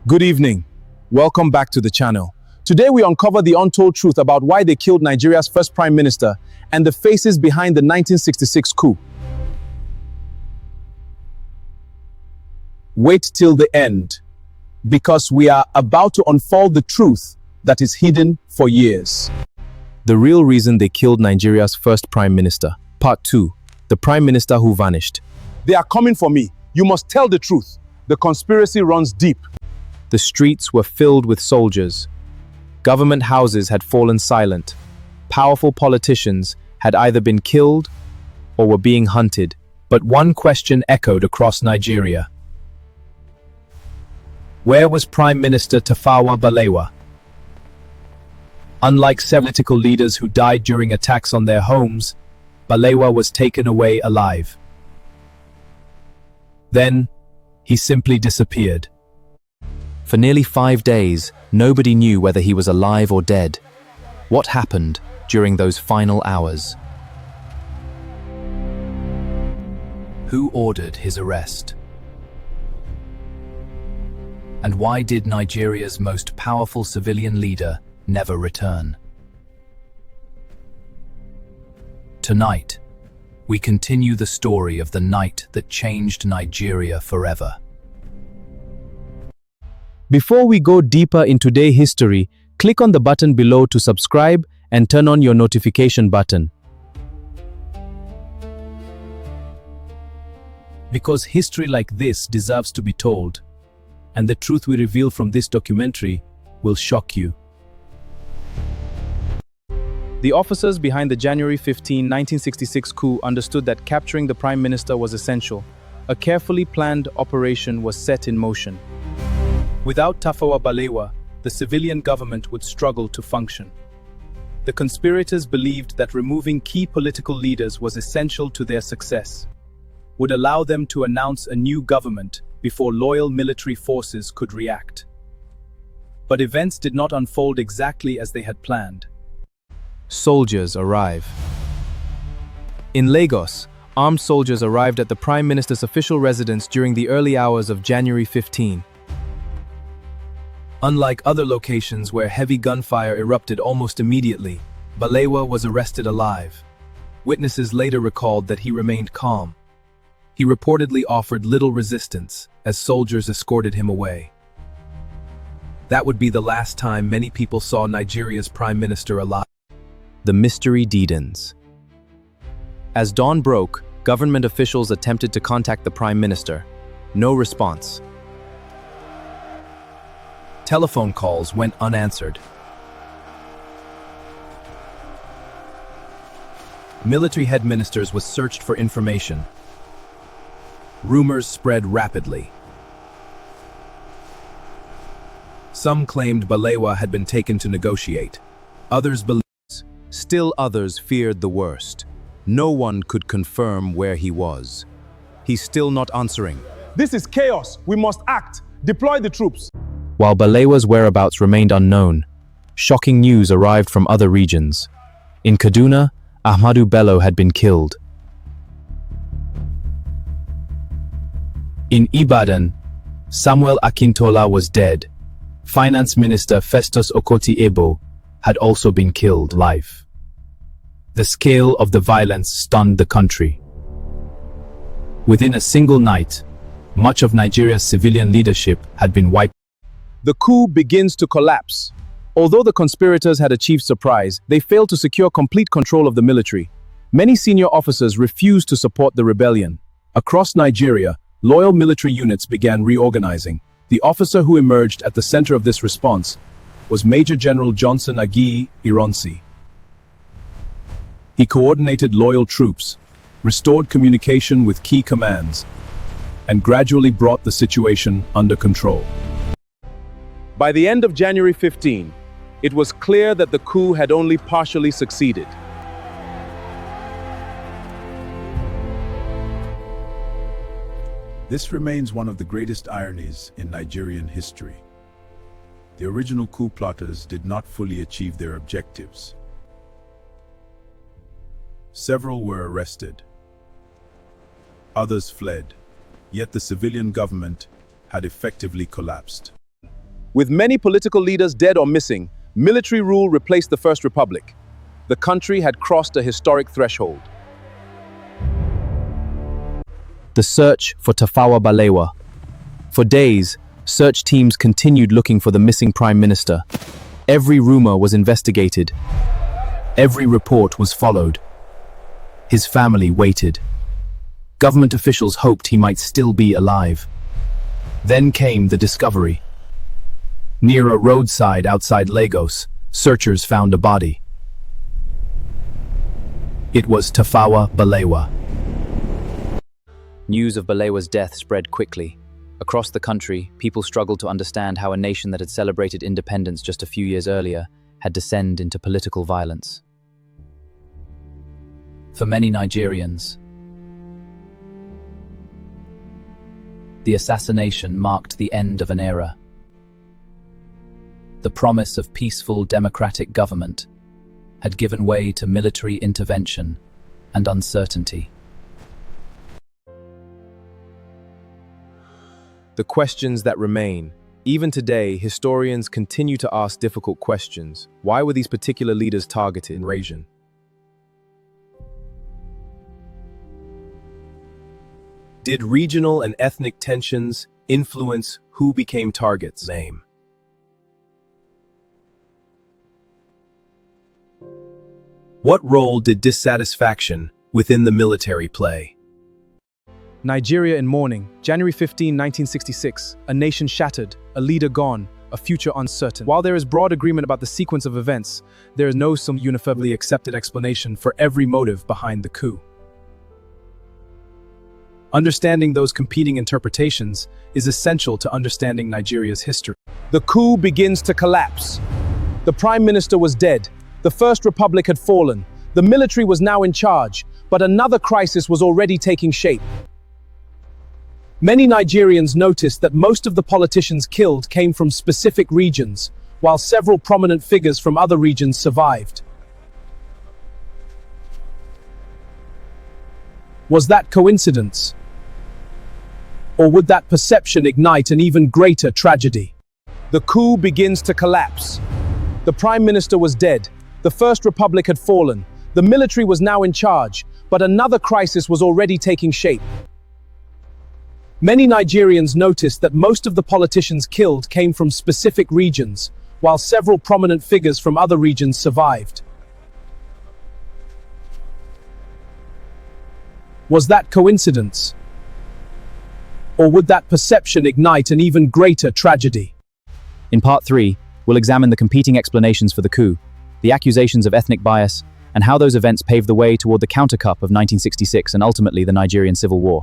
Good evening. Welcome back to the channel. Today we uncover the untold truth about why they killed Nigeria's first Prime Minister and the faces behind the 1966 coup. Wait till the end, because we are about to unfold the truth that is hidden for years. The real reason they killed Nigeria's first Prime Minister. Part 2. The Prime Minister who vanished. They are coming for me. You must tell the truth. The conspiracy runs deep. The streets were filled with soldiers. Government houses had fallen silent. Powerful politicians had either been killed or were being hunted. But one question echoed across Nigeria. Where was Prime Minister Tafawa Balewa? Unlike several political leaders who died during attacks on their homes, Balewa was taken away alive. Then, he simply disappeared. For nearly 5 days, nobody knew whether he was alive or dead. What happened during those final hours? Who ordered his arrest? And why did Nigeria's most powerful civilian leader never return? Tonight, we continue the story of the night that changed Nigeria forever. Before we go deeper in today's history, click on the button below to subscribe and turn on your notification button. Because history like this deserves to be told, and the truth we reveal from this documentary will shock you. The officers behind the January 15, 1966 coup understood that capturing the Prime Minister was essential. A carefully planned operation was set in motion. Without Tafawa Balewa, the civilian government would struggle to function. The conspirators believed that removing key political leaders was essential to their success, would allow them to announce a new government before loyal military forces could react. But events did not unfold exactly as they had planned. Soldiers arrive. In Lagos, armed soldiers arrived at the Prime Minister's official residence during the early hours of January 15. Unlike other locations where heavy gunfire erupted almost immediately, Balewa was arrested alive. Witnesses later recalled that he remained calm. He reportedly offered little resistance as soldiers escorted him away. That would be the last time many people saw Nigeria's Prime Minister alive. The mystery deepens. As dawn broke, government officials attempted to contact the Prime Minister. No response. Telephone calls went unanswered. Military head ministers were searched for information. Rumors spread rapidly. Some claimed Balewa had been taken to negotiate. Others believed. Still others feared the worst. No one could confirm where he was. He's still not answering. This is chaos. We must act. Deploy the troops. While Balewa's whereabouts remained unknown, shocking news arrived from other regions. In Kaduna, Ahmadu Bello had been killed. In Ibadan, Samuel Akintola was dead. Finance Minister Festus Okotie-Eboh had also been killed live. The scale of the violence stunned the country. Within a single night, much of Nigeria's civilian leadership had been wiped. The coup begins to collapse. Although the conspirators had achieved surprise, they failed to secure complete control of the military. Many senior officers refused to support the rebellion. Across Nigeria, loyal military units began reorganizing. The officer who emerged at the center of this response was Major General Johnson Aguiyi-Ironsi. He coordinated loyal troops, restored communication with key commands, and gradually brought the situation under control. By the end of January 15, it was clear that the coup had only partially succeeded. This remains one of the greatest ironies in Nigerian history. The original coup plotters did not fully achieve their objectives. Several were arrested. Others fled, yet the civilian government had effectively collapsed. With many political leaders dead or missing, military rule replaced the First Republic. The country had crossed a historic threshold. The search for Tafawa Balewa. For days, search teams continued looking for the missing Prime Minister. Every rumor was investigated. Every report was followed. His family waited. Government officials hoped he might still be alive. Then came the discovery. Near a roadside outside Lagos, searchers found a body. It was Tafawa Balewa. News of Balewa's death spread quickly. Across the country, people struggled to understand how a nation that had celebrated independence just a few years earlier had descended into political violence. For many Nigerians, the assassination marked the end of an era. The promise of peaceful democratic government had given way to military intervention and uncertainty. The questions that remain. Even today, historians continue to ask difficult questions. Why were these particular leaders targeted in region? Did regional and ethnic tensions influence who became targets? Name. What role did dissatisfaction within the military play? Nigeria in mourning, January 15, 1966, a nation shattered, a leader gone, a future uncertain. While there is broad agreement about the sequence of events, there is no uniformly accepted explanation for every motive behind the coup. Understanding those competing interpretations is essential to understanding Nigeria's history. The coup begins to collapse. The Prime Minister was dead. The First Republic had fallen. The military was now in charge, but another crisis was already taking shape. Many Nigerians noticed that most of the politicians killed came from specific regions, while several prominent figures from other regions survived. Was that coincidence? Or would that perception ignite an even greater tragedy? The coup begins to collapse. The Prime Minister was dead. The First Republic had fallen. The military was now in charge, but another crisis was already taking shape. Many Nigerians noticed that most of the politicians killed came from specific regions, while several prominent figures from other regions survived. Was that coincidence? Or would that perception ignite an even greater tragedy? In Part 3, we'll examine the competing explanations for the coup, the accusations of ethnic bias, and how those events paved the way toward the counter-coup of 1966 and ultimately the Nigerian Civil War.